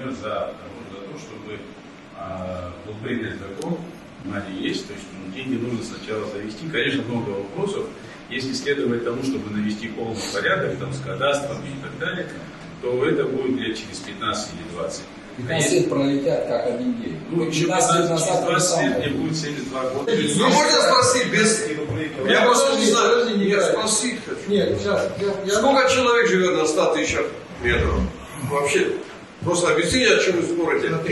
например, за то, чтобы был принят закон, есть, то есть деньги нужно сначала завести. Конечно, много вопросов. Если следовать тому, чтобы навести полный порядок там, с кадастром и так далее, то это будет лет через 15 или 20. 15 лет пролетят как один день. Ну, через 20 лет мне будет 72 года. Ну, можно спросить без... Я просто не знаю, я спросить хочу. Нет, сейчас. Сколько человек живет на 100 тысячах метров? Вообще, просто объясните, о чем вы спорите. Мы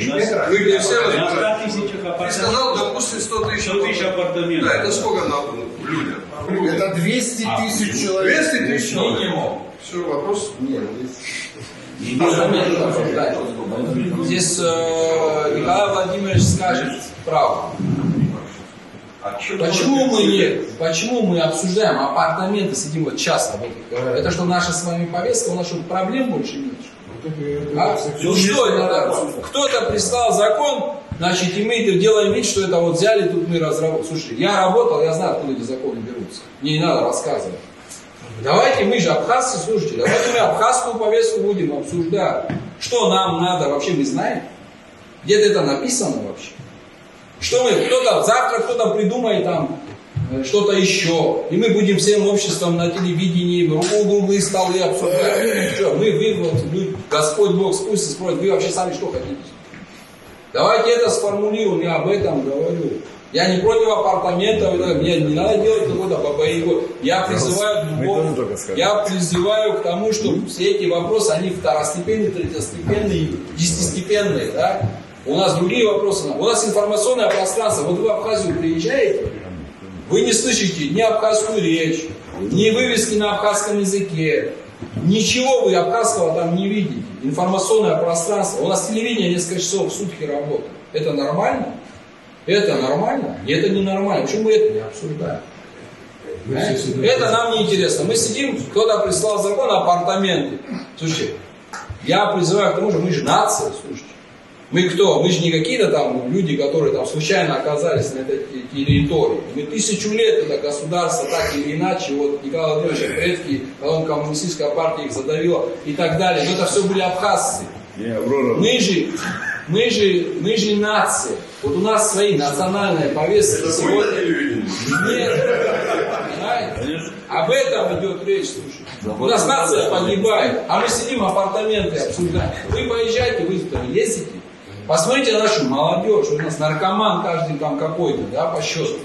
не все разбираем. Ты сказал, допустим, 100 тысяч апартаментов. Да, это сколько надо людям? Это 200 тысяч человек. 200 тысяч человек? Минимум. Все, вопрос? Нет, Здесь Николай Владимирович скажет правду. Почему мы обсуждаем апартаменты, сидим вот часто? Вот, это что, наша с вами повестка? У нас что, проблем больше нет? Ну что это такое? Кто-то прислал закон, значит, и мы делаем вид, что это вот взяли, тут мы разработали. Слушай, я работал, я знаю, откуда эти законы берутся. Мне не надо рассказывать. Давайте, мы же абхазцы, слушайте, давайте мы абхазскую повестку будем обсуждать. Что нам надо вообще, мы знаем? Где-то это написано вообще? Что мы, завтра кто-то придумает там что-то еще, и мы будем всем обществом на телевидении, углы, столы обсуждать. Что, Господь Бог спустится, спросит, вы вообще сами что хотите? Давайте это сформулируем, я об этом говорю. Я не против апартаментов, мне не надо делать какой-то бабаигу. Я призываю к тому, что все эти вопросы, они второстепенные, третьестепенные, десятистепенные, да? У нас другие вопросы. У нас информационное пространство. Вот вы в Абхазию приезжаете, вы не слышите ни абхазскую речь, ни вывески на абхазском языке. Ничего вы абхазского там не видите. Информационное пространство. У нас телевидение несколько часов в сутки работает. Это нормально? Это нормально? Это не нормально. Почему мы это не обсуждаем? Это нам не интересно. Мы сидим, кто-то прислал закон апартаменты. Слушайте, я призываю к тому, что мы же нация, слушайте. Мы кто? Мы же не какие-то там люди, которые там случайно оказались на этой территории. Мы 1000 лет это государство так или иначе, вот Николай Владимирович предки, потом коммунистическая партия их задавила и так далее. Но это все были абхазцы. Мы же нация. Вот у нас свои национальные повестки сегодня. Нет. Понимаете? Об этом идет речь, слушай. У нас нация погибает, а мы сидим апартаменты обсуждаем. Вы поезжайте, вы ездите. Посмотрите на нашу молодежь. У нас наркоман каждый там какой-то, да, по счету.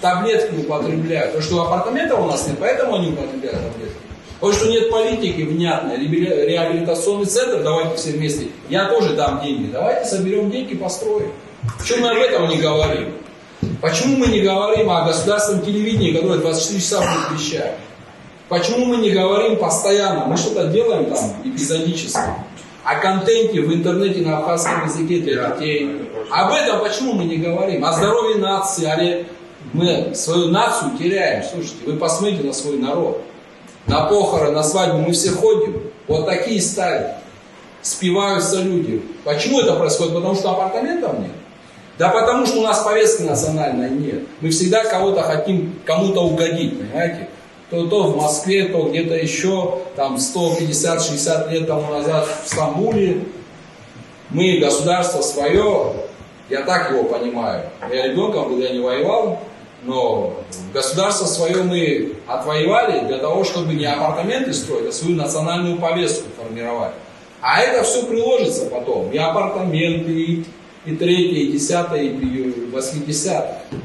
Таблетки употребляют. Потому что апартаментов у нас нет, поэтому они употребляют таблетки. Потому что нет политики внятной, реабилитационный центр, давайте все вместе, я тоже дам деньги, давайте соберем деньги, построим. Почему мы об этом не говорим? Почему мы не говорим о государственном телевидении, которое 24 часа будет вещать? Почему мы не говорим постоянно? Мы что-то делаем там эпизодически. О контенте в интернете на абхазском языке для детей. Об этом почему мы не говорим? О здоровье нации, мы свою нацию теряем. Слушайте, вы посмотрите на свой народ. На похороны, на свадьбу мы все ходим, вот такие стали, спиваются люди. Почему это происходит? Потому что апартаментов нет? Да потому что у нас повестки национальной нет. Мы всегда кого-то хотим, кому-то угодить, понимаете? То в Москве, то где-то еще, там 150-60 лет тому назад в Стамбуле. Мы государство свое, я так его понимаю. Я ребенком был, я не воевал. Но государство свое мы отвоевали для того, чтобы не апартаменты строить, а свою национальную повестку формировать. А это все приложится потом. И апартаменты, и 3-е, и 10-е, и 80-е.